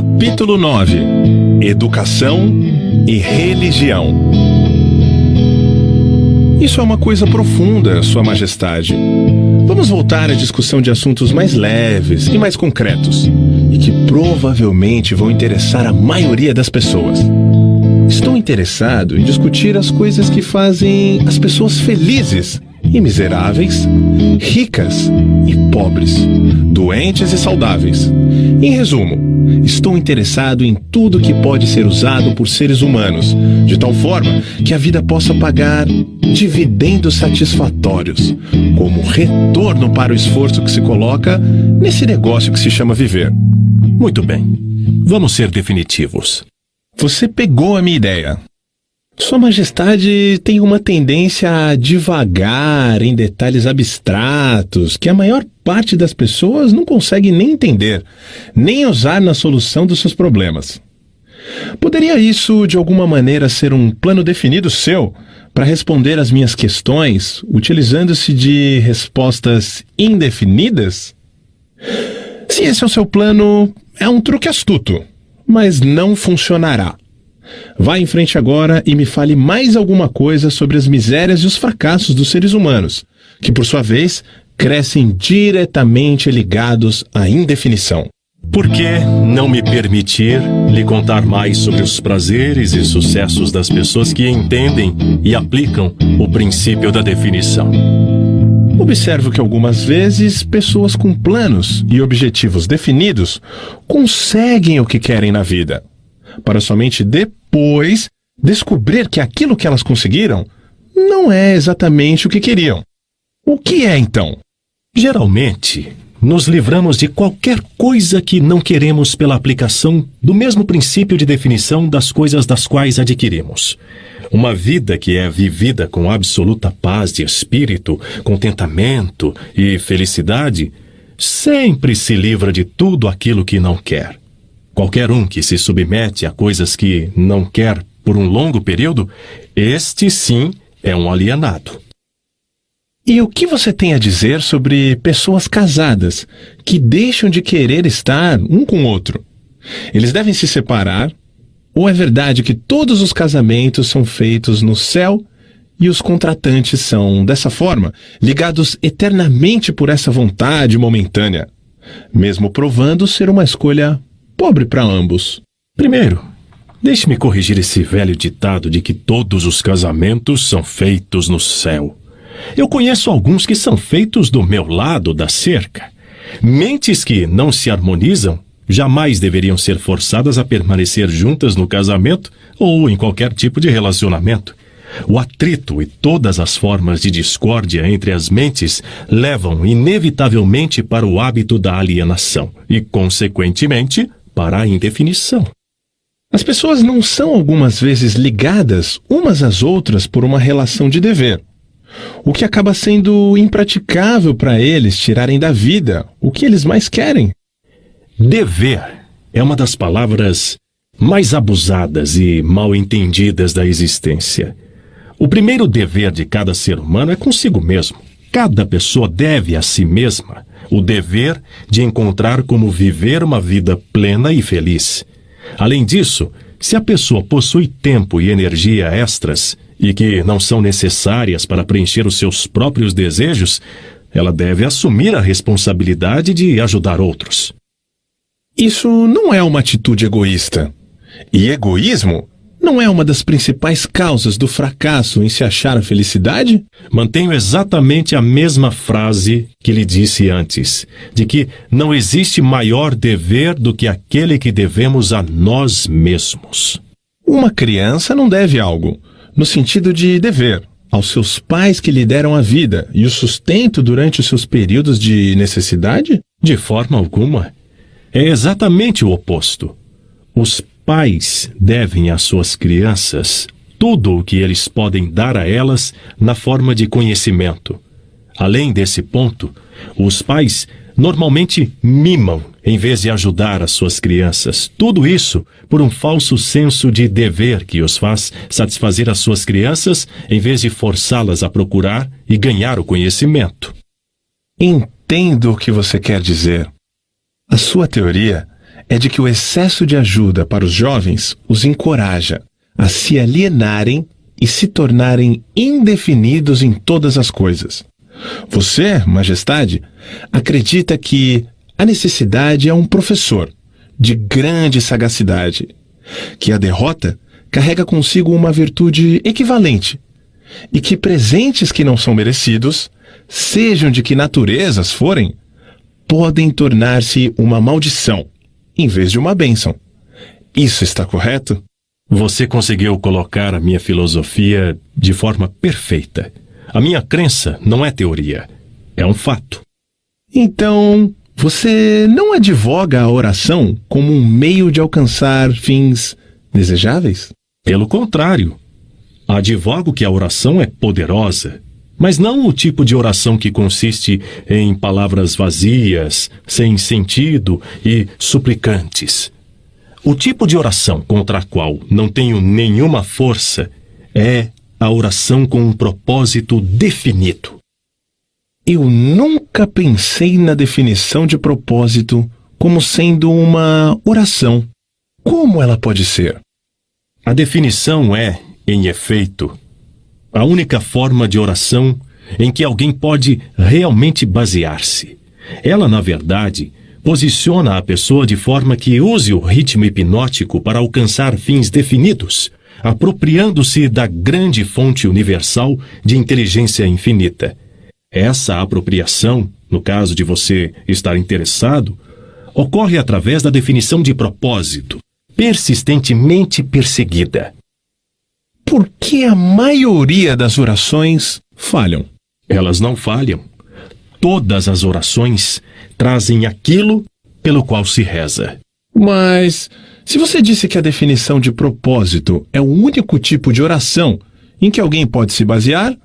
Capítulo 9: Educação e Religião. Isso é uma coisa profunda, Sua Majestade. Vamos voltar à discussão de assuntos mais leves e mais concretos, e que provavelmente vão interessar a maioria das pessoas. Estou interessado em discutir as coisas que fazem as pessoas felizes e miseráveis, ricas e pobres, doentes e saudáveis. Em resumo, estou interessado em tudo que pode ser usado por seres humanos, de tal forma que a vida possa pagar dividendos satisfatórios, como retorno para o esforço que se coloca nesse negócio que se chama viver. Muito bem. Vamos ser definitivos. Você pegou a minha ideia. Sua Majestade tem uma tendência a divagar em detalhes abstratos que a maior parte das pessoas não consegue nem entender, nem usar na solução dos seus problemas. Poderia isso, de alguma maneira, ser um plano definido seu para responder às minhas questões, utilizando-se de respostas indefinidas? Se esse é o seu plano, é um truque astuto, mas não funcionará. Vá em frente agora e me fale mais alguma coisa sobre as misérias e os fracassos dos seres humanos, que, por sua vez, crescem diretamente ligados à indefinição. Por que não me permitir lhe contar mais sobre os prazeres e sucessos das pessoas que entendem e aplicam o princípio da definição? Observo que algumas vezes pessoas com planos e objetivos definidos conseguem o que querem na vida, para somente depois descobrir que aquilo que elas conseguiram não é exatamente o que queriam. O que é, então? Geralmente, nos livramos de qualquer coisa que não queremos pela aplicação do mesmo princípio de definição das coisas das quais adquirimos. Uma vida que é vivida com absoluta paz de espírito, contentamento e felicidade, sempre se livra de tudo aquilo que não quer. Qualquer um que se submete a coisas que não quer por um longo período, este sim é um alienado. E o que você tem a dizer sobre pessoas casadas que deixam de querer estar um com o outro? Eles devem se separar? Ou é verdade que todos os casamentos são feitos no céu e os contratantes são, dessa forma, ligados eternamente por essa vontade momentânea, mesmo provando ser uma escolha pobre para ambos? Primeiro, deixe-me corrigir esse velho ditado de que todos os casamentos são feitos no céu. Eu conheço alguns que são feitos do meu lado da cerca. Mentes que não se harmonizam jamais deveriam ser forçadas a permanecer juntas no casamento ou em qualquer tipo de relacionamento. O atrito e todas as formas de discórdia entre as mentes levam inevitavelmente para o hábito da alienação e, consequentemente, para a indefinição. As pessoas não são algumas vezes ligadas umas às outras por uma relação de dever, o que acaba sendo impraticável para eles tirarem da vida o que eles mais querem. Dever é uma das palavras mais abusadas e mal entendidas da existência. O primeiro dever de cada ser humano é consigo mesmo. Cada pessoa deve a si mesma o dever de encontrar como viver uma vida plena e feliz. Além disso, se a pessoa possui tempo e energia extras e que não são necessárias para preencher os seus próprios desejos, ela deve assumir a responsabilidade de ajudar outros. Isso não é uma atitude egoísta. E egoísmo não é uma das principais causas do fracasso em se achar a felicidade? Mantenho exatamente a mesma frase que lhe disse antes, de que não existe maior dever do que aquele que devemos a nós mesmos. Uma criança não deve algo, no sentido de dever, aos seus pais que lhe deram a vida e o sustento durante os seus períodos de necessidade? De forma alguma. É exatamente o oposto. Os pais devem às suas crianças tudo o que eles podem dar a elas na forma de conhecimento. Além desse ponto, os pais normalmente mimam em vez de ajudar as suas crianças. Tudo isso por um falso senso de dever que os faz satisfazer as suas crianças em vez de forçá-las a procurar e ganhar o conhecimento. Entendo o que você quer dizer. A sua teoria é de que o excesso de ajuda para os jovens os encoraja a se alienarem e se tornarem indefinidos em todas as coisas. Você, Majestade, acredita que a necessidade é um professor de grande sagacidade, que a derrota carrega consigo uma virtude equivalente e que presentes que não são merecidos, sejam de que naturezas forem, podem tornar-se uma maldição em vez de uma bênção. Isso está correto? Você conseguiu colocar a minha filosofia de forma perfeita. A minha crença não é teoria, é um fato. Então, você não advoga a oração como um meio de alcançar fins desejáveis? Pelo contrário, advogo que a oração é poderosa, mas não o tipo de oração que consiste em palavras vazias, sem sentido e suplicantes. O tipo de oração contra a qual não tenho nenhuma força é a oração com um propósito definido. Eu nunca pensei na definição de propósito como sendo uma oração. Como ela pode ser? A definição é, em efeito, a única forma de oração em que alguém pode realmente basear-se. Ela, na verdade, posiciona a pessoa de forma que use o ritmo hipnótico para alcançar fins definidos, apropriando-se da grande fonte universal de inteligência infinita. Essa apropriação, no caso de você estar interessado, ocorre através da definição de propósito, persistentemente perseguida. Por que a maioria das orações falham? Elas não falham. Todas as orações trazem aquilo pelo qual se reza. Mas, se você disse que a definição de propósito é o único tipo de oração em que alguém pode se basear,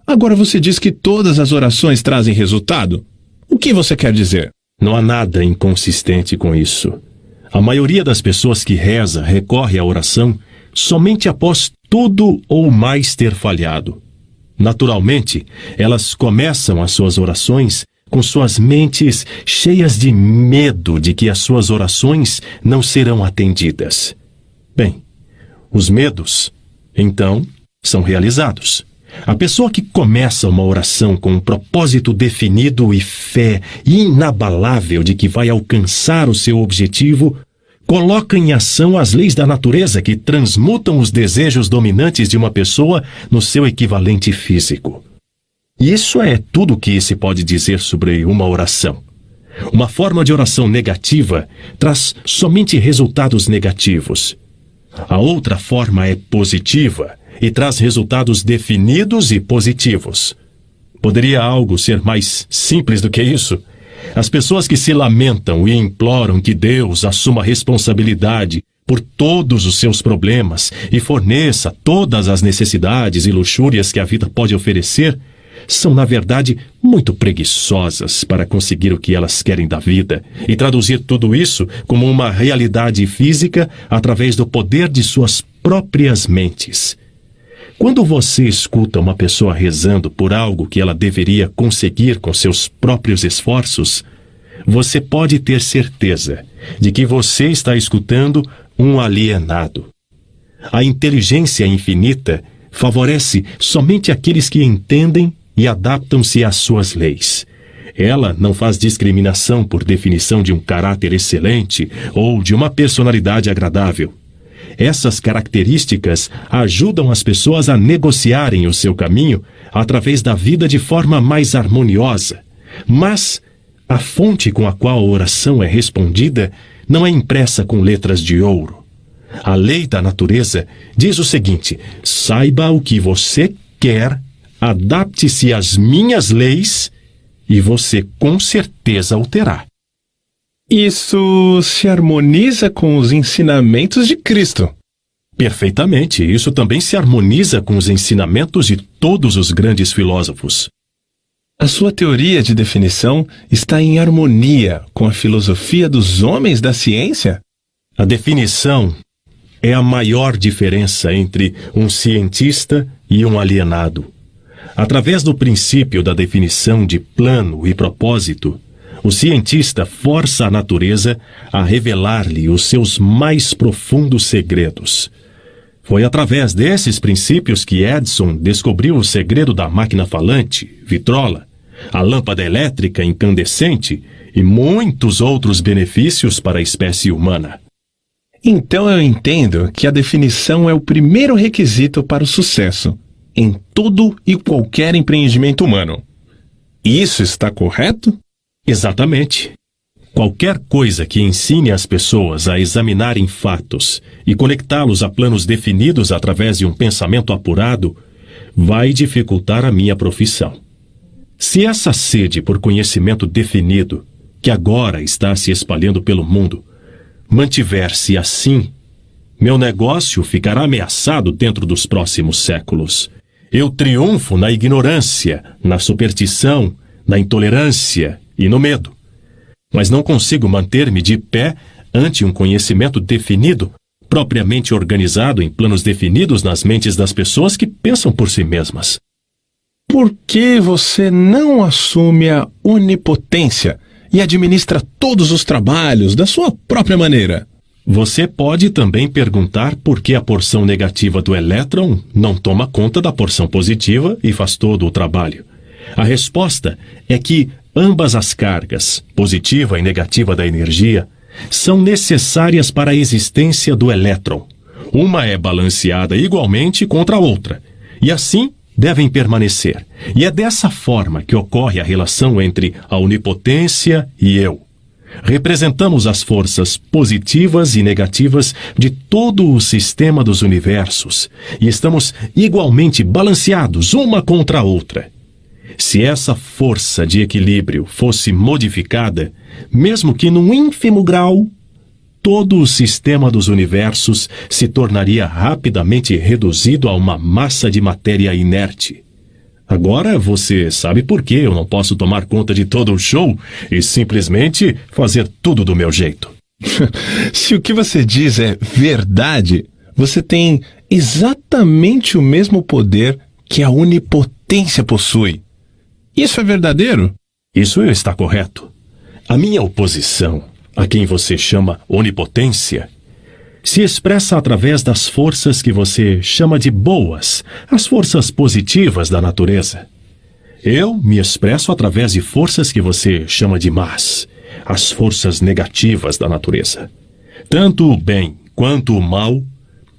agora você diz que todas as orações trazem resultado. O que você quer dizer? Não há nada inconsistente com isso. A maioria das pessoas que reza recorre à oração somente após tudo ou mais ter falhado. Naturalmente, elas começam as suas orações com suas mentes cheias de medo de que as suas orações não serão atendidas. Bem, os medos, então, são realizados. A pessoa que começa uma oração com um propósito definido e fé inabalável de que vai alcançar o seu objetivo, coloca em ação as leis da natureza que transmutam os desejos dominantes de uma pessoa no seu equivalente físico. Isso é tudo o que se pode dizer sobre uma oração. Uma forma de oração negativa traz somente resultados negativos. A outra forma é positiva e traz resultados definidos e positivos. Poderia algo ser mais simples do que isso? As pessoas que se lamentam e imploram que Deus assuma responsabilidade por todos os seus problemas e forneça todas as necessidades e luxúrias que a vida pode oferecer, são, na verdade, muito preguiçosas para conseguir o que elas querem da vida e traduzir tudo isso como uma realidade física através do poder de suas próprias mentes. Quando você escuta uma pessoa rezando por algo que ela deveria conseguir com seus próprios esforços, você pode ter certeza de que você está escutando um alienado. A inteligência infinita favorece somente aqueles que entendem e adaptam-se às suas leis. Ela não faz discriminação por definição de um caráter excelente ou de uma personalidade agradável. Essas características ajudam as pessoas a negociarem o seu caminho através da vida de forma mais harmoniosa. Mas a fonte com a qual a oração é respondida não é impressa com letras de ouro. A lei da natureza diz o seguinte: saiba o que você quer, adapte-se às minhas leis e você com certeza o terá. Isso se harmoniza com os ensinamentos de Cristo. Perfeitamente. Isso também se harmoniza com os ensinamentos de todos os grandes filósofos. A sua teoria de definição está em harmonia com a filosofia dos homens da ciência? A definição é a maior diferença entre um cientista e um alienado. Através do princípio da definição de plano e propósito, o cientista força a natureza a revelar-lhe os seus mais profundos segredos. Foi através desses princípios que Edison descobriu o segredo da máquina falante, vitrola, a lâmpada elétrica incandescente e muitos outros benefícios para a espécie humana. Então eu entendo que a definição é o primeiro requisito para o sucesso em todo e qualquer empreendimento humano. Isso está correto? Exatamente. Qualquer coisa que ensine as pessoas a examinarem fatos e conectá-los a planos definidos através de um pensamento apurado vai dificultar a minha profissão. Se essa sede por conhecimento definido, que agora está se espalhando pelo mundo, mantiver-se assim, meu negócio ficará ameaçado dentro dos próximos séculos. Eu triunfo na ignorância, na superstição, na intolerância e no medo. Mas não consigo manter-me de pé ante um conhecimento definido, propriamente organizado em planos definidos nas mentes das pessoas que pensam por si mesmas. Por que você não assume a onipotência e administra todos os trabalhos da sua própria maneira? Você pode também perguntar por que a porção negativa do elétron não toma conta da porção positiva e faz todo o trabalho. A resposta é que ambas as cargas, positiva e negativa da energia, são necessárias para a existência do elétron. Uma é balanceada igualmente contra a outra, e assim devem permanecer. E é dessa forma que ocorre a relação entre a onipotência e eu. Representamos as forças positivas e negativas de todo o sistema dos universos, e estamos igualmente balanceados uma contra a outra. Se essa força de equilíbrio fosse modificada, mesmo que num ínfimo grau, todo o sistema dos universos se tornaria rapidamente reduzido a uma massa de matéria inerte. Agora você sabe por que eu não posso tomar conta de todo o show e simplesmente fazer tudo do meu jeito. Se o que você diz é verdade, você tem exatamente o mesmo poder que a onipotência possui. Isso é verdadeiro? Isso está correto. A minha oposição, a quem você chama onipotência, se expressa através das forças que você chama de boas, as forças positivas da natureza. Eu me expresso através de forças que você chama de más, as forças negativas da natureza. Tanto o bem quanto o mal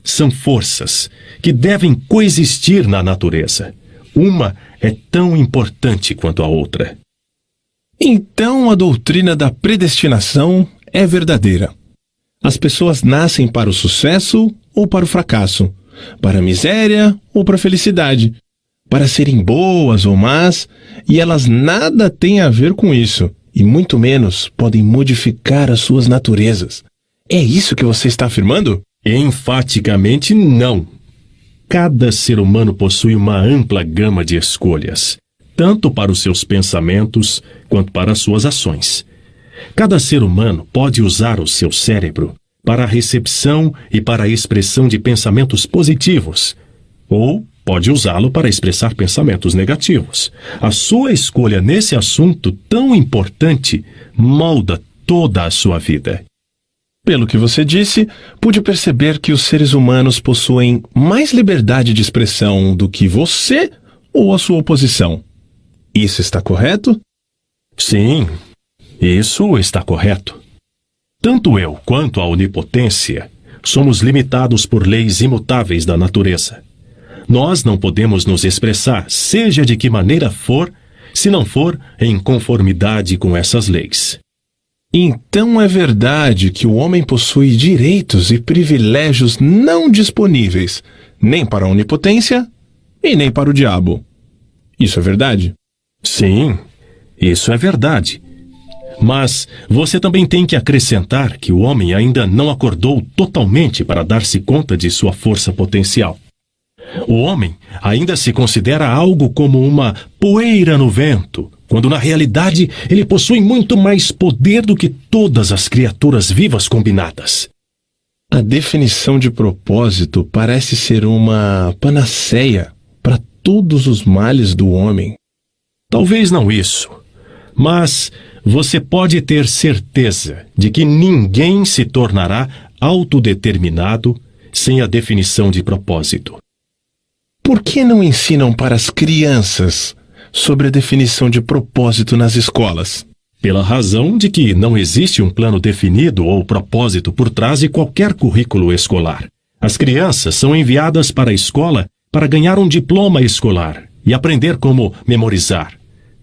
são forças que devem coexistir na natureza. Uma é tão importante quanto a outra. Então a doutrina da predestinação é verdadeira. As pessoas nascem para o sucesso ou para o fracasso, para a miséria ou para a felicidade, para serem boas ou más, e elas nada têm a ver com isso, e muito menos podem modificar as suas naturezas. É isso que você está afirmando? Enfaticamente não. Cada ser humano possui uma ampla gama de escolhas, tanto para os seus pensamentos quanto para as suas ações. Cada ser humano pode usar o seu cérebro para a recepção e para a expressão de pensamentos positivos, ou pode usá-lo para expressar pensamentos negativos. A sua escolha nesse assunto tão importante molda toda a sua vida. Pelo que você disse, pude perceber que os seres humanos possuem mais liberdade de expressão do que você ou a sua oposição. Isso está correto? Sim, isso está correto. Tanto eu quanto a onipotência somos limitados por leis imutáveis da natureza. Nós não podemos nos expressar, seja de que maneira for, se não for em conformidade com essas leis. Então é verdade que o homem possui direitos e privilégios não disponíveis, nem para a onipotência e nem para o diabo. Isso é verdade? Sim, isso é verdade. Mas você também tem que acrescentar que o homem ainda não acordou totalmente para dar-se conta de sua força potencial. O homem ainda se considera algo como uma poeira no vento, quando na realidade ele possui muito mais poder do que todas as criaturas vivas combinadas. A definição de propósito parece ser uma panaceia para todos os males do homem. Talvez não isso, Mas você pode ter certeza de que ninguém se tornará autodeterminado sem a definição de propósito. Por que não ensinam para as crianças sobre a definição de propósito nas escolas? Pela razão de que não existe um plano definido ou propósito por trás de qualquer currículo escolar. As crianças são enviadas para a escola para ganhar um diploma escolar e aprender como memorizar,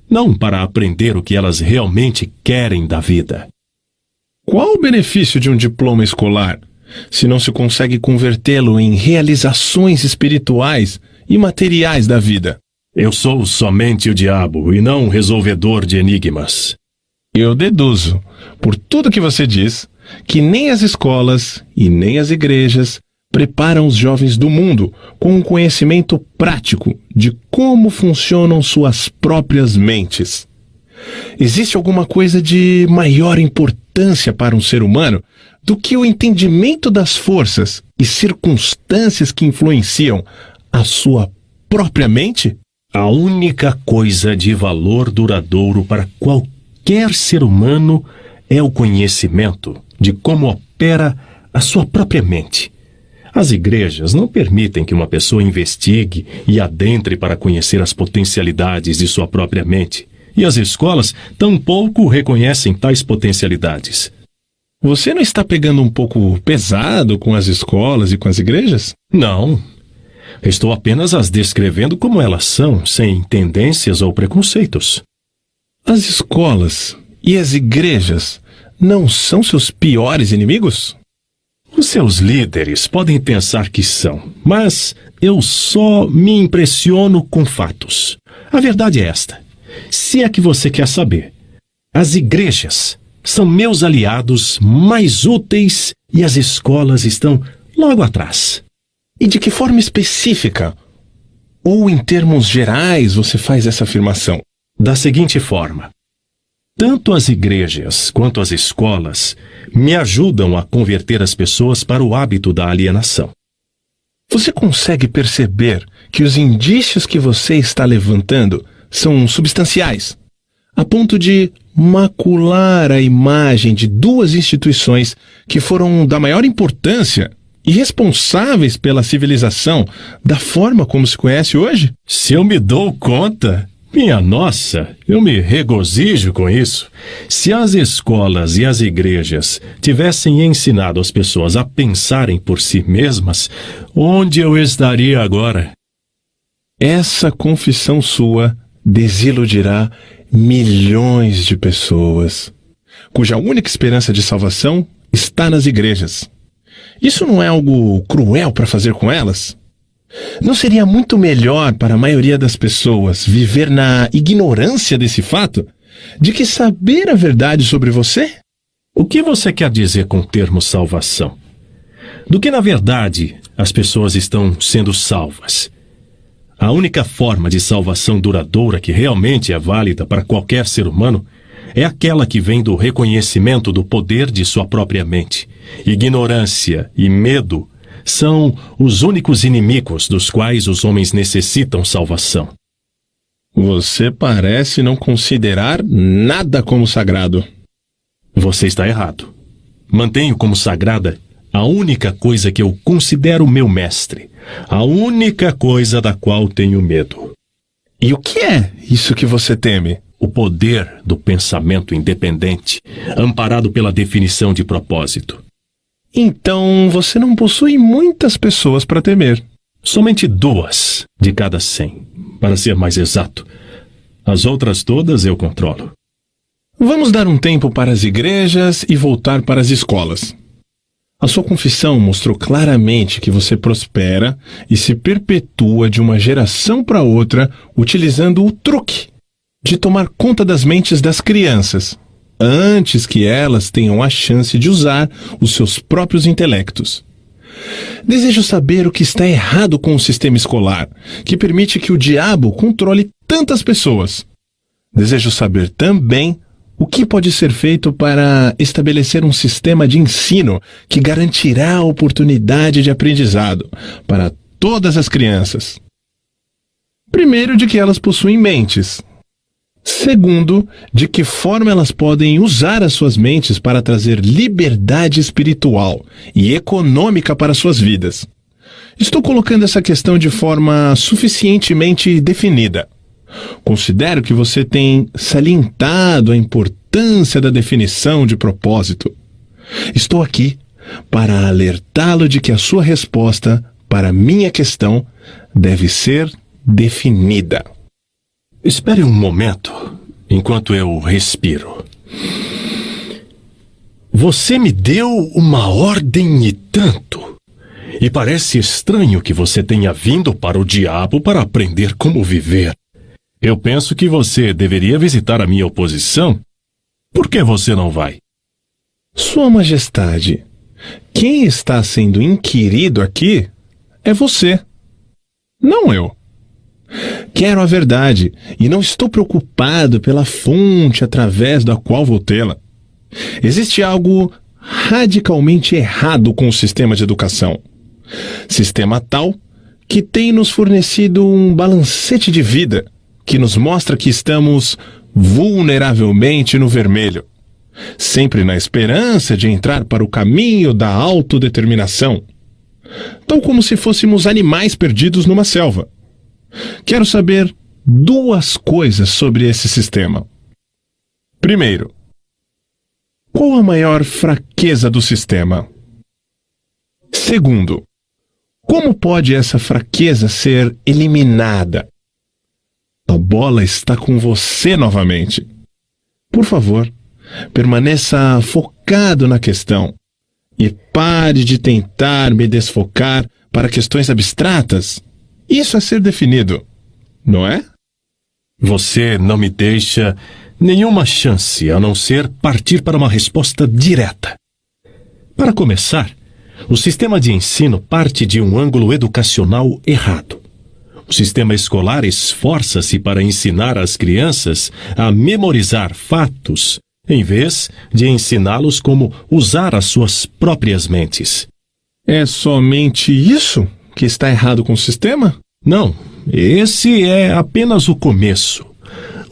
não para aprender o que elas realmente querem da vida. Qual o benefício de um diploma escolar, se não se consegue convertê-lo em realizações espirituais e materiais da vida? Eu sou somente o diabo e não um resolvedor de enigmas. Eu deduzo, por tudo que você diz, que nem as escolas e nem as igrejas preparam os jovens do mundo com um conhecimento prático de como funcionam suas próprias mentes. Existe alguma coisa de maior importância para um ser humano do que o entendimento das forças e circunstâncias que influenciam a sua própria mente? A única coisa de valor duradouro para qualquer ser humano é o conhecimento de como opera a sua própria mente. As igrejas não permitem que uma pessoa investigue e adentre para conhecer as potencialidades de sua própria mente. E as escolas tampouco reconhecem tais potencialidades. Você não está pegando um pouco pesado com as escolas e com as igrejas? Não. Estou apenas as descrevendo como elas são, sem tendências ou preconceitos. As escolas e as igrejas não são seus piores inimigos? Os seus líderes podem pensar que são, mas eu só me impressiono com fatos. A verdade é esta. Se é que você quer saber, as igrejas são meus aliados mais úteis e as escolas estão logo atrás. E de que forma específica, ou em termos gerais, você faz essa afirmação? Da seguinte forma: tanto as igrejas quanto as escolas me ajudam a converter as pessoas para o hábito da alienação. Você consegue perceber que os indícios que você está levantando são substanciais, a ponto de macular a imagem de duas instituições que foram da maior importância e responsáveis pela civilização da forma como se conhece hoje? Se eu me dou conta, minha nossa, eu me regozijo com isso. Se as escolas e as igrejas tivessem ensinado as pessoas a pensarem por si mesmas, onde eu estaria agora? Essa confissão sua desiludirá milhões de pessoas, cuja única esperança de salvação está nas igrejas. Isso não é algo cruel para fazer com elas? Não seria muito melhor para a maioria das pessoas viver na ignorância desse fato, de que saber a verdade sobre você? O que você quer dizer com o termo salvação? Do que, na verdade, as pessoas estão sendo salvas? A única forma de salvação duradoura que realmente é válida para qualquer ser humano é aquela que vem do reconhecimento do poder de sua própria mente. Ignorância e medo são os únicos inimigos dos quais os homens necessitam salvação. Você parece não considerar nada como sagrado. Você está errado. Mantenho como sagrada a única coisa que eu considero meu mestre, a única coisa da qual tenho medo. E o que é isso que você teme? O poder do pensamento independente, amparado pela definição de propósito. Então você não possui muitas pessoas para temer. Somente 2 de cada 100, para ser mais exato. As outras todas eu controlo. Vamos dar um tempo para as igrejas e voltar para as escolas. A sua confissão mostrou claramente que você prospera e se perpetua de uma geração para outra utilizando o truque de tomar conta das mentes das crianças, antes que elas tenham a chance de usar os seus próprios intelectos. Desejo saber o que está errado com o sistema escolar, que permite que o diabo controle tantas pessoas. Desejo saber também o que pode ser feito para estabelecer um sistema de ensino que garantirá a oportunidade de aprendizado para todas as crianças. Primeiro, de que elas possuem mentes. Segundo, de que forma elas podem usar as suas mentes para trazer liberdade espiritual e econômica para suas vidas. Estou colocando essa questão de forma suficientemente definida. Considero que você tem salientado a importância da definição de propósito. Estou aqui para alertá-lo de que a sua resposta para a minha questão deve ser definida. Espere um momento, enquanto eu respiro. Você me deu uma ordem e tanto. E parece estranho que você tenha vindo para o diabo para aprender como viver. Eu penso que você deveria visitar a minha oposição. Por que você não vai? Sua Majestade, quem está sendo inquirido aqui é você, não eu. Quero a verdade e não estou preocupado pela fonte através da qual vou tê-la. Existe algo radicalmente errado com o sistema de educação. Sistema tal que tem nos fornecido um balancete de vida que nos mostra que estamos vulneravelmente no vermelho, sempre na esperança de entrar para o caminho da autodeterminação, tal como se fôssemos animais perdidos numa selva. Quero saber duas coisas sobre esse sistema. Primeiro, qual a maior fraqueza do sistema? Segundo, como pode essa fraqueza ser eliminada? A bola está com você novamente. Por favor, permaneça focado na questão e pare de tentar me desfocar para questões abstratas. Isso é ser definido, não é? Você não me deixa nenhuma chance a não ser partir para uma resposta direta. Para começar, o sistema de ensino parte de um ângulo educacional errado. O sistema escolar esforça-se para ensinar as crianças a memorizar fatos, em vez de ensiná-los como usar as suas próprias mentes. É somente isso que está errado com o sistema? Não, esse é apenas o começo.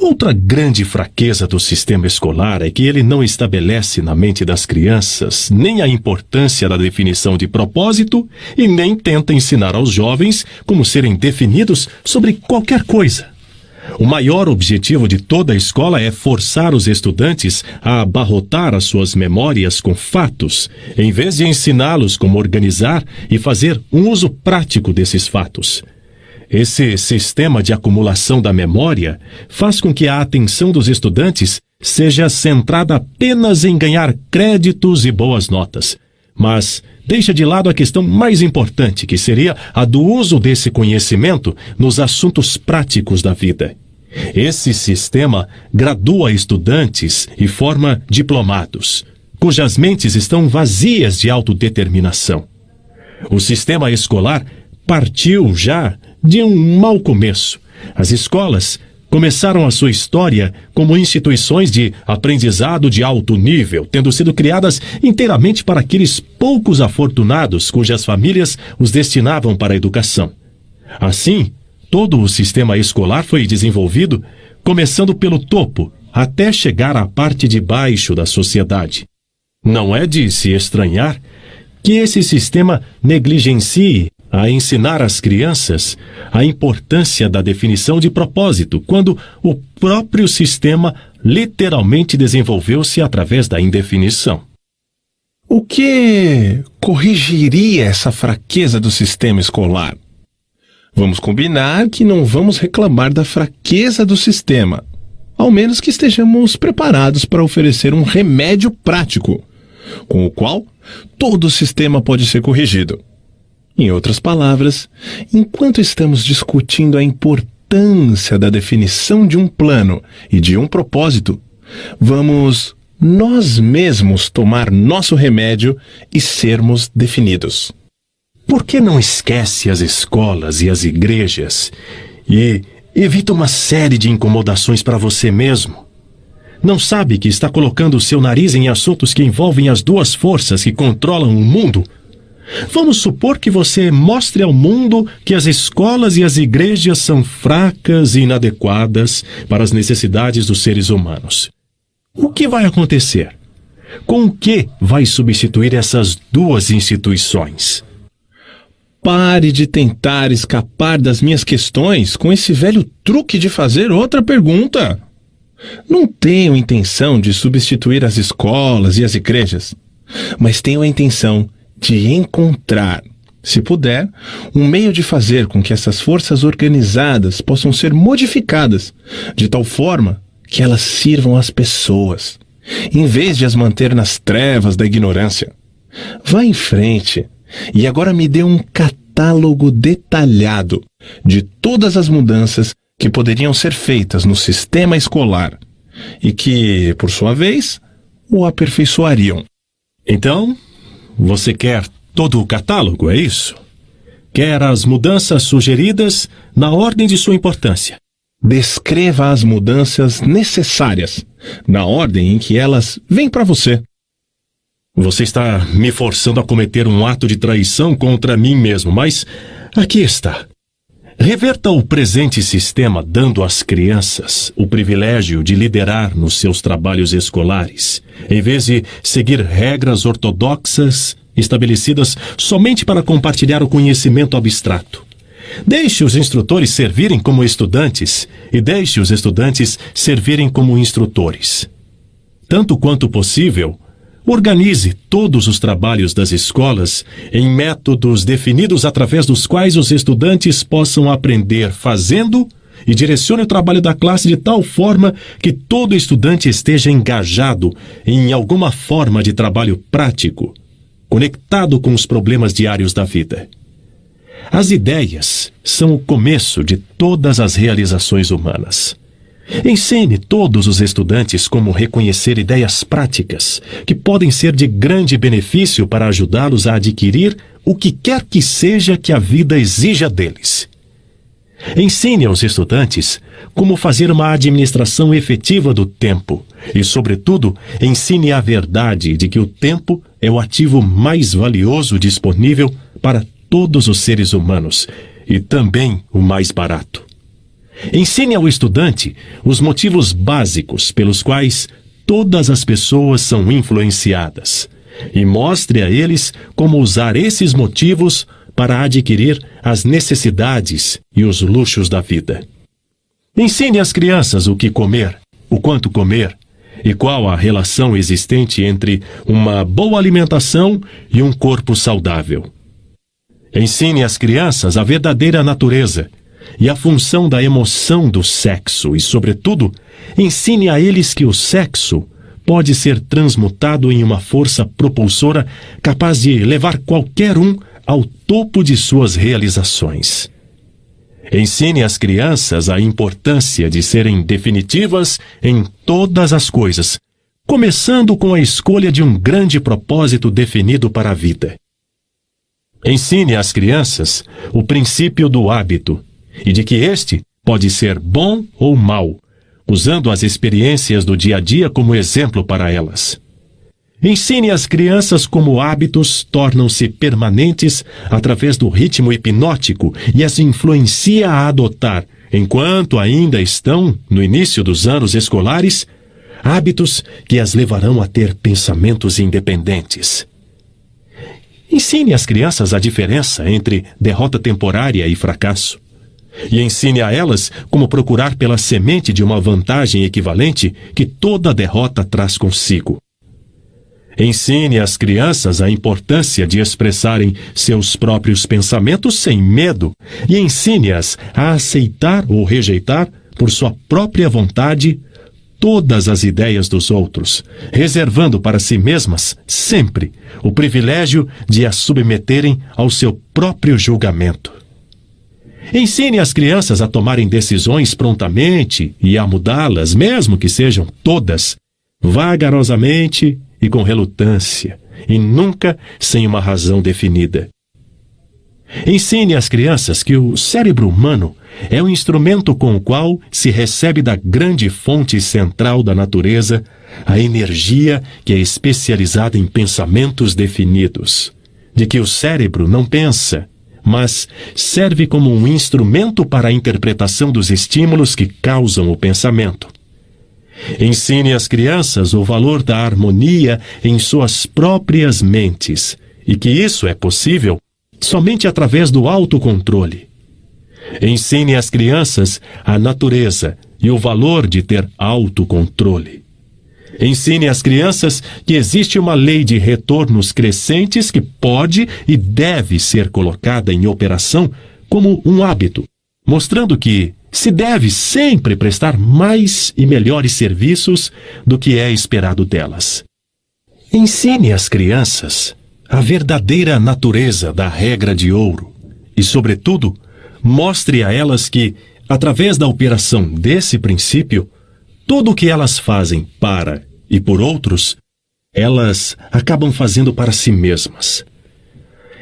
Outra grande fraqueza do sistema escolar é que ele não estabelece na mente das crianças nem a importância da definição de propósito e nem tenta ensinar aos jovens como serem definidos sobre qualquer coisa. O maior objetivo de toda a escola é forçar os estudantes a abarrotar as suas memórias com fatos, em vez de ensiná-los como organizar e fazer um uso prático desses fatos. Esse sistema de acumulação da memória faz com que a atenção dos estudantes seja centrada apenas em ganhar créditos e boas notas, mas deixa de lado a questão mais importante, que seria a do uso desse conhecimento nos assuntos práticos da vida. Esse sistema gradua estudantes e forma diplomados, cujas mentes estão vazias de autodeterminação. O sistema escolar partiu já de um mau começo. As escolas começaram a sua história como instituições de aprendizado de alto nível, tendo sido criadas inteiramente para aqueles poucos afortunados cujas famílias os destinavam para a educação. Assim, todo o sistema escolar foi desenvolvido começando pelo topo até chegar à parte de baixo da sociedade. Não é de se estranhar que esse sistema negligencie a ensinar às crianças a importância da definição de propósito, quando o próprio sistema literalmente desenvolveu-se através da indefinição. O que corrigiria essa fraqueza do sistema escolar? Vamos combinar que não vamos reclamar da fraqueza do sistema, ao menos que estejamos preparados para oferecer um remédio prático, com o qual todo o sistema pode ser corrigido. Em outras palavras, enquanto estamos discutindo a importância da definição de um plano e de um propósito, vamos nós mesmos tomar nosso remédio e sermos definidos. Por que não esquece as escolas e as igrejas e evita uma série de incomodações para você mesmo? Não sabe que está colocando o seu nariz em assuntos que envolvem as duas forças que controlam o mundo? Vamos supor que você mostre ao mundo que as escolas e as igrejas são fracas e inadequadas para as necessidades dos seres humanos. O que vai acontecer? Com o que vai substituir essas duas instituições? Pare de tentar escapar das minhas questões com esse velho truque de fazer outra pergunta. Não tenho intenção de substituir as escolas e as igrejas, mas tenho a intenção de encontrar, se puder, um meio de fazer com que essas forças organizadas possam ser modificadas de tal forma que elas sirvam às pessoas, em vez de as manter nas trevas da ignorância. Vá em frente e agora me dê um catálogo detalhado de todas as mudanças que poderiam ser feitas no sistema escolar e que, por sua vez, o aperfeiçoariam. Então, você quer todo o catálogo, é isso? Quer as mudanças sugeridas na ordem de sua importância. Descreva as mudanças necessárias, na ordem em que elas vêm para você. Você está me forçando a cometer um ato de traição contra mim mesmo, mas aqui está. Reverta o presente sistema dando às crianças o privilégio de liderar nos seus trabalhos escolares, em vez de seguir regras ortodoxas estabelecidas somente para compartilhar o conhecimento abstrato. Deixe os instrutores servirem como estudantes e deixe os estudantes servirem como instrutores. Tanto quanto possível, organize todos os trabalhos das escolas em métodos definidos através dos quais os estudantes possam aprender fazendo e direcione o trabalho da classe de tal forma que todo estudante esteja engajado em alguma forma de trabalho prático, conectado com os problemas diários da vida. As ideias são o começo de todas as realizações humanas. Ensine todos os estudantes como reconhecer ideias práticas, que podem ser de grande benefício para ajudá-los a adquirir o que quer que seja que a vida exija deles. Ensine aos estudantes como fazer uma administração efetiva do tempo e, sobretudo, ensine a verdade de que o tempo é o ativo mais valioso disponível para todos os seres humanos e também o mais barato. Ensine ao estudante os motivos básicos pelos quais todas as pessoas são influenciadas e mostre a eles como usar esses motivos para adquirir as necessidades e os luxos da vida. Ensine às crianças o que comer, o quanto comer e qual a relação existente entre uma boa alimentação e um corpo saudável. Ensine às crianças a verdadeira natureza e a função da emoção do sexo e, sobretudo, ensine a eles que o sexo pode ser transmutado em uma força propulsora capaz de levar qualquer um ao topo de suas realizações. Ensine às crianças a importância de serem definitivas em todas as coisas, começando com a escolha de um grande propósito definido para a vida. Ensine às crianças o princípio do hábito e de que este pode ser bom ou mau, usando as experiências do dia a dia como exemplo para elas. Ensine às crianças como hábitos tornam-se permanentes através do ritmo hipnótico e as influencia a adotar, enquanto ainda estão no início dos anos escolares, hábitos que as levarão a ter pensamentos independentes. Ensine às crianças a diferença entre derrota temporária e fracasso. E ensine a elas como procurar pela semente de uma vantagem equivalente que toda derrota traz consigo. Ensine às crianças a importância de expressarem seus próprios pensamentos sem medo e ensine-as a aceitar ou rejeitar, por sua própria vontade, todas as ideias dos outros, reservando para si mesmas, sempre, o privilégio de as submeterem ao seu próprio julgamento. Ensine as crianças a tomarem decisões prontamente e a mudá-las, mesmo que sejam todas, vagarosamente e com relutância, e nunca sem uma razão definida. Ensine às crianças que o cérebro humano é o instrumento com o qual se recebe da grande fonte central da natureza a energia que é especializada em pensamentos definidos, de que o cérebro não pensa, mas serve como um instrumento para a interpretação dos estímulos que causam o pensamento. Ensine às crianças o valor da harmonia em suas próprias mentes e que isso é possível somente através do autocontrole. Ensine às crianças a natureza e o valor de ter autocontrole. Ensine às crianças que existe uma lei de retornos crescentes que pode e deve ser colocada em operação como um hábito, mostrando que se deve sempre prestar mais e melhores serviços do que é esperado delas. Ensine às crianças a verdadeira natureza da regra de ouro e, sobretudo, mostre a elas que, através da operação desse princípio, tudo o que elas fazem para e por outros, elas acabam fazendo para si mesmas.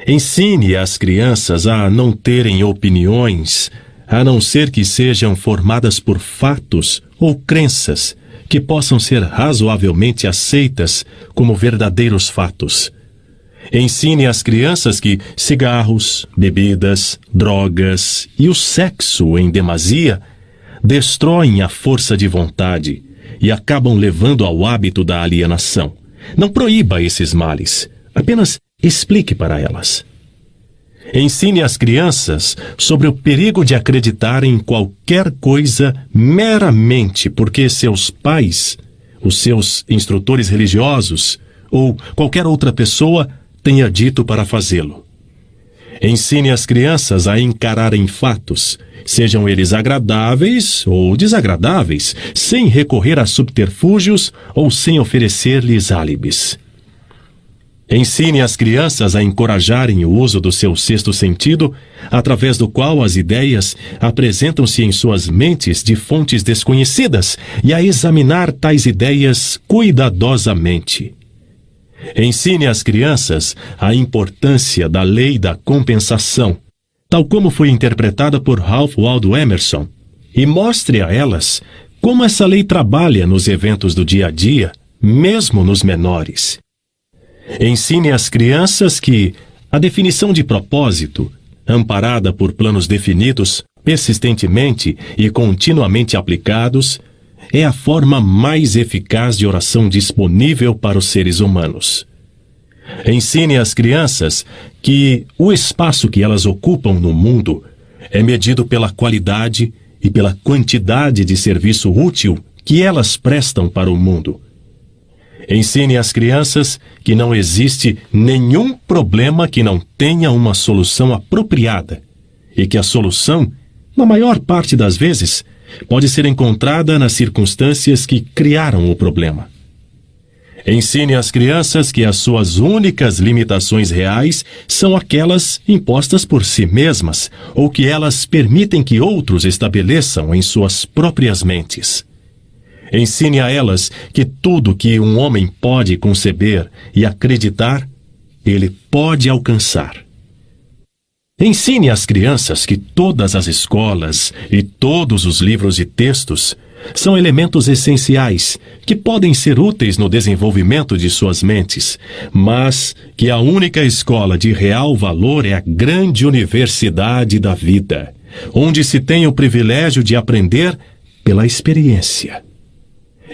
Ensine às crianças a não terem opiniões, a não ser que sejam formadas por fatos ou crenças que possam ser razoavelmente aceitas como verdadeiros fatos. Ensine às crianças que cigarros, bebidas, drogas e o sexo em demasia destroem a força de vontade e acabam levando ao hábito da alienação. Não proíba esses males, apenas explique para elas. Ensine às crianças sobre o perigo de acreditar em qualquer coisa meramente porque seus pais, os seus instrutores religiosos ou qualquer outra pessoa tenha dito para fazê-lo. Ensine as crianças a encararem fatos, sejam eles agradáveis ou desagradáveis, sem recorrer a subterfúgios ou sem oferecer-lhes álibis. Ensine as crianças a encorajarem o uso do seu sexto sentido, através do qual as ideias apresentam-se em suas mentes de fontes desconhecidas e a examinar tais ideias cuidadosamente. Ensine às crianças a importância da lei da compensação, tal como foi interpretada por Ralph Waldo Emerson, e mostre a elas como essa lei trabalha nos eventos do dia a dia, mesmo nos menores. Ensine às crianças que a definição de propósito, amparada por planos definidos persistentemente e continuamente aplicados, é a forma mais eficaz de oração disponível para os seres humanos. Ensine às crianças que o espaço que elas ocupam no mundo é medido pela qualidade e pela quantidade de serviço útil que elas prestam para o mundo. Ensine às crianças que não existe nenhum problema que não tenha uma solução apropriada e que a solução, na maior parte das vezes, pode ser encontrada nas circunstâncias que criaram o problema. Ensine às crianças que as suas únicas limitações reais são aquelas impostas por si mesmas ou que elas permitem que outros estabeleçam em suas próprias mentes. Ensine a elas que tudo que um homem pode conceber e acreditar, ele pode alcançar. Ensine às crianças que todas as escolas e todos os livros e textos são elementos essenciais que podem ser úteis no desenvolvimento de suas mentes, mas que a única escola de real valor é a grande universidade da vida, onde se tem o privilégio de aprender pela experiência.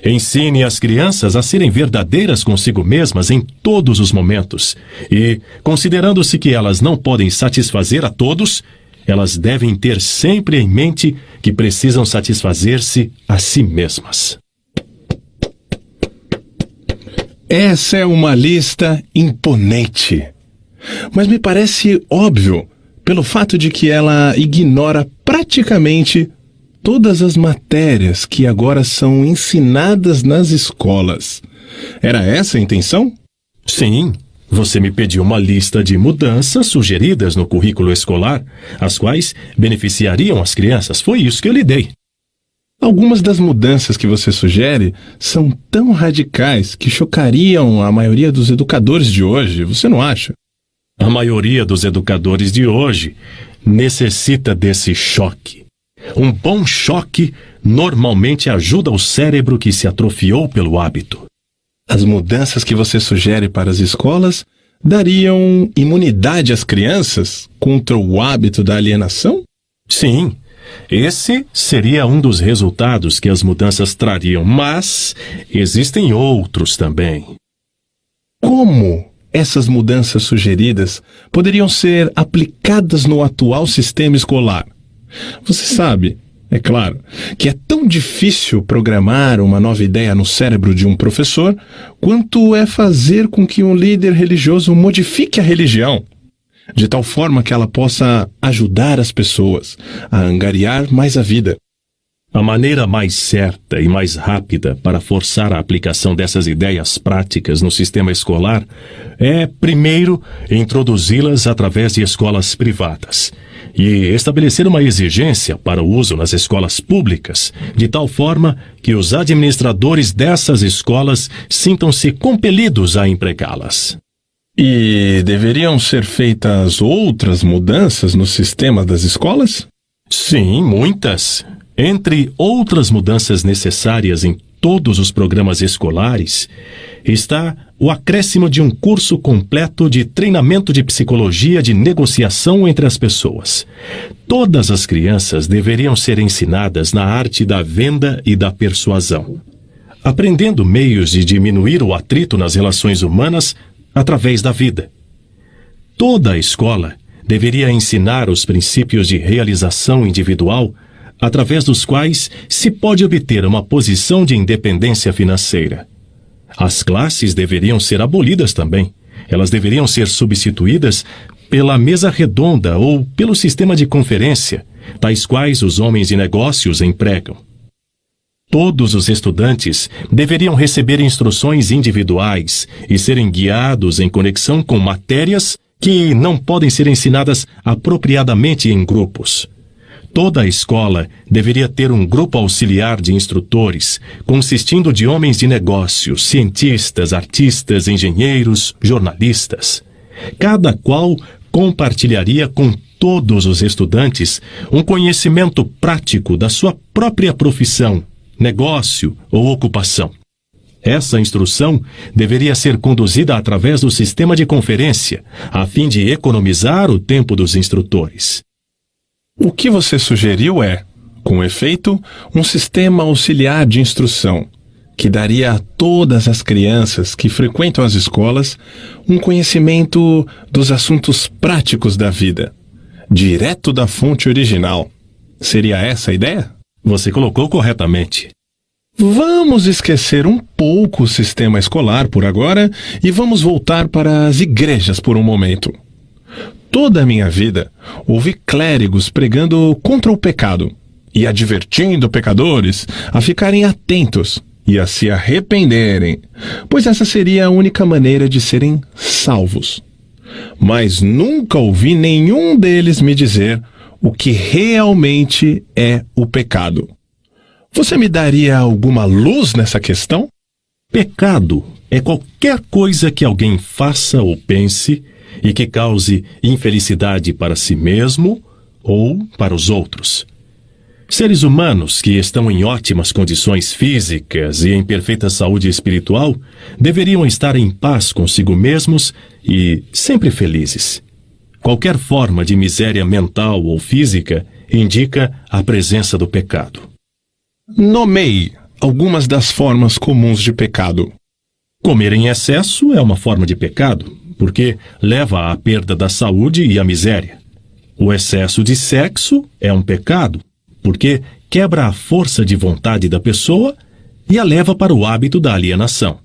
Ensine as crianças a serem verdadeiras consigo mesmas em todos os momentos e, considerando-se que elas não podem satisfazer a todos, elas devem ter sempre em mente que precisam satisfazer-se a si mesmas. Essa é uma lista imponente, mas me parece óbvio pelo fato de que ela ignora praticamente todas as matérias que agora são ensinadas nas escolas. Era essa a intenção? Sim, você me pediu uma lista de mudanças sugeridas no currículo escolar, as quais beneficiariam as crianças. Foi isso que eu lhe dei. Algumas das mudanças que você sugere são tão radicais que chocariam a maioria dos educadores de hoje, você não acha? A maioria dos educadores de hoje necessita desse choque. Um bom choque normalmente ajuda o cérebro que se atrofiou pelo hábito. As mudanças que você sugere para as escolas dariam imunidade às crianças contra o hábito da alienação? Sim, esse seria um dos resultados que as mudanças trariam, mas existem outros também. Como essas mudanças sugeridas poderiam ser aplicadas no atual sistema escolar? Você sabe, é claro, que é tão difícil programar uma nova ideia no cérebro de um professor quanto é fazer com que um líder religioso modifique a religião, de tal forma que ela possa ajudar as pessoas a angariar mais a vida. A maneira mais certa e mais rápida para forçar a aplicação dessas ideias práticas no sistema escolar é, primeiro, introduzi-las através de escolas privadas e estabelecer uma exigência para o uso nas escolas públicas, de tal forma que os administradores dessas escolas sintam-se compelidos a empregá-las. E deveriam ser feitas outras mudanças no sistema das escolas? Sim, muitas. Entre outras mudanças necessárias em todos os programas escolares, está o acréscimo de um curso completo de treinamento de psicologia de negociação entre as pessoas. Todas as crianças deveriam ser ensinadas na arte da venda e da persuasão, aprendendo meios de diminuir o atrito nas relações humanas através da vida. Toda a escola deveria ensinar os princípios de realização individual através dos quais se pode obter uma posição de independência financeira. As classes deveriam ser abolidas também. Elas deveriam ser substituídas pela mesa redonda ou pelo sistema de conferência, tais quais os homens de negócios empregam. Todos os estudantes deveriam receber instruções individuais e serem guiados em conexão com matérias que não podem ser ensinadas apropriadamente em grupos. Toda a escola deveria ter um grupo auxiliar de instrutores, consistindo de homens de negócios, cientistas, artistas, engenheiros, jornalistas. Cada qual compartilharia com todos os estudantes um conhecimento prático da sua própria profissão, negócio ou ocupação. Essa instrução deveria ser conduzida através do sistema de conferência, a fim de economizar o tempo dos instrutores. O que você sugeriu é, com efeito, um sistema auxiliar de instrução, que daria a todas as crianças que frequentam as escolas um conhecimento dos assuntos práticos da vida, direto da fonte original. Seria essa a ideia? Você colocou corretamente. Vamos esquecer um pouco o sistema escolar por agora e vamos voltar para as igrejas por um momento. Toda a minha vida, ouvi clérigos pregando contra o pecado e advertindo pecadores a ficarem atentos e a se arrependerem, pois essa seria a única maneira de serem salvos. Mas nunca ouvi nenhum deles me dizer o que realmente é o pecado. Você me daria alguma luz nessa questão? Pecado é qualquer coisa que alguém faça ou pense e que cause infelicidade para si mesmo ou para os outros. Seres humanos que estão em ótimas condições físicas e em perfeita saúde espiritual deveriam estar em paz consigo mesmos e sempre felizes. Qualquer forma de miséria mental ou física indica a presença do pecado. Nomeie algumas das formas comuns de pecado. Comer em excesso é uma forma de pecado, porque leva à perda da saúde e à miséria. O excesso de sexo é um pecado, porque quebra a força de vontade da pessoa e a leva para o hábito da alienação.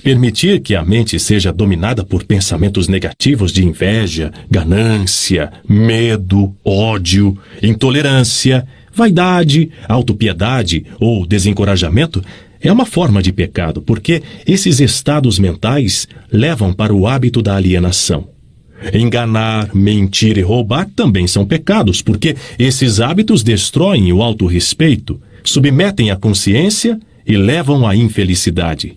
Permitir que a mente seja dominada por pensamentos negativos de inveja, ganância, medo, ódio, intolerância, vaidade, autopiedade ou desencorajamento é uma forma de pecado, porque esses estados mentais levam para o hábito da alienação. Enganar, mentir e roubar também são pecados, porque esses hábitos destroem o autorrespeito, submetem a consciência e levam à infelicidade.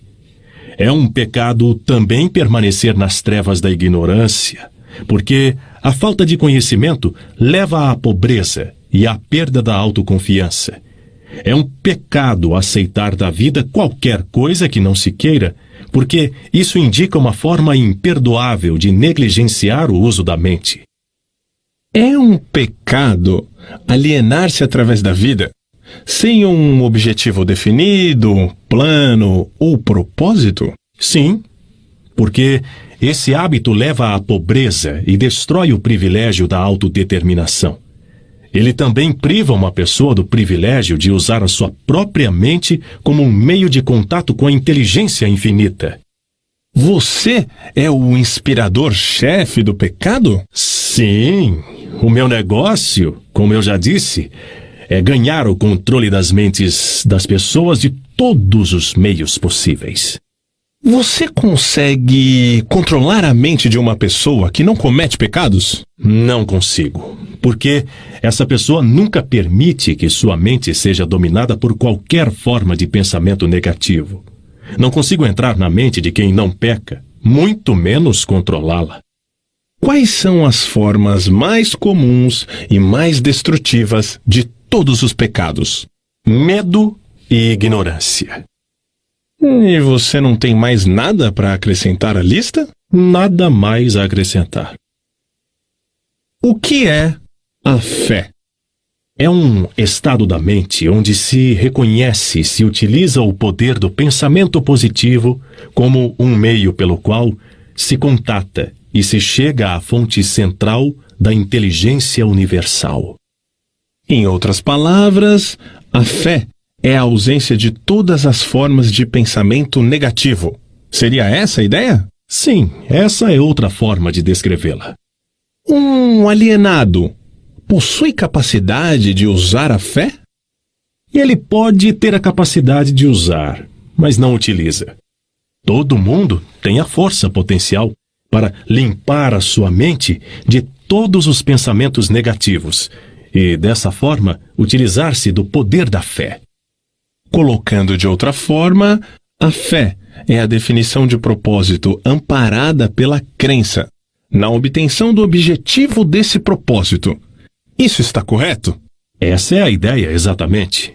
É um pecado também permanecer nas trevas da ignorância, porque a falta de conhecimento leva à pobreza e à perda da autoconfiança. É um pecado aceitar da vida qualquer coisa que não se queira, porque isso indica uma forma imperdoável de negligenciar o uso da mente. É um pecado alienar-se através da vida, sem um objetivo definido, plano ou propósito? Sim, porque esse hábito leva à pobreza e destrói o privilégio da autodeterminação. Ele também priva uma pessoa do privilégio de usar a sua própria mente como um meio de contato com a inteligência infinita. Você é o inspirador-chefe do pecado? Sim, o meu negócio, como eu já disse, é ganhar o controle das mentes das pessoas de todos os meios possíveis. Você consegue controlar a mente de uma pessoa que não comete pecados? Não consigo, porque essa pessoa nunca permite que sua mente seja dominada por qualquer forma de pensamento negativo. Não consigo entrar na mente de quem não peca, muito menos controlá-la. Quais são as formas mais comuns e mais destrutivas de todos os pecados? Medo e ignorância. E você não tem mais nada para acrescentar à lista? Nada mais a acrescentar. O que é a fé? É um estado da mente onde se reconhece e se utiliza o poder do pensamento positivo como um meio pelo qual se contata e se chega à fonte central da inteligência universal. Em outras palavras, a fé é a ausência de todas as formas de pensamento negativo. Seria essa a ideia? Sim, essa é outra forma de descrevê-la. Um alienado possui capacidade de usar a fé? Ele pode ter a capacidade de usar, mas não utiliza. Todo mundo tem a força potencial para limpar a sua mente de todos os pensamentos negativos e, dessa forma, utilizar-se do poder da fé. Colocando de outra forma, a fé é a definição de propósito amparada pela crença, na obtenção do objetivo desse propósito. Isso está correto? Essa é a ideia, exatamente.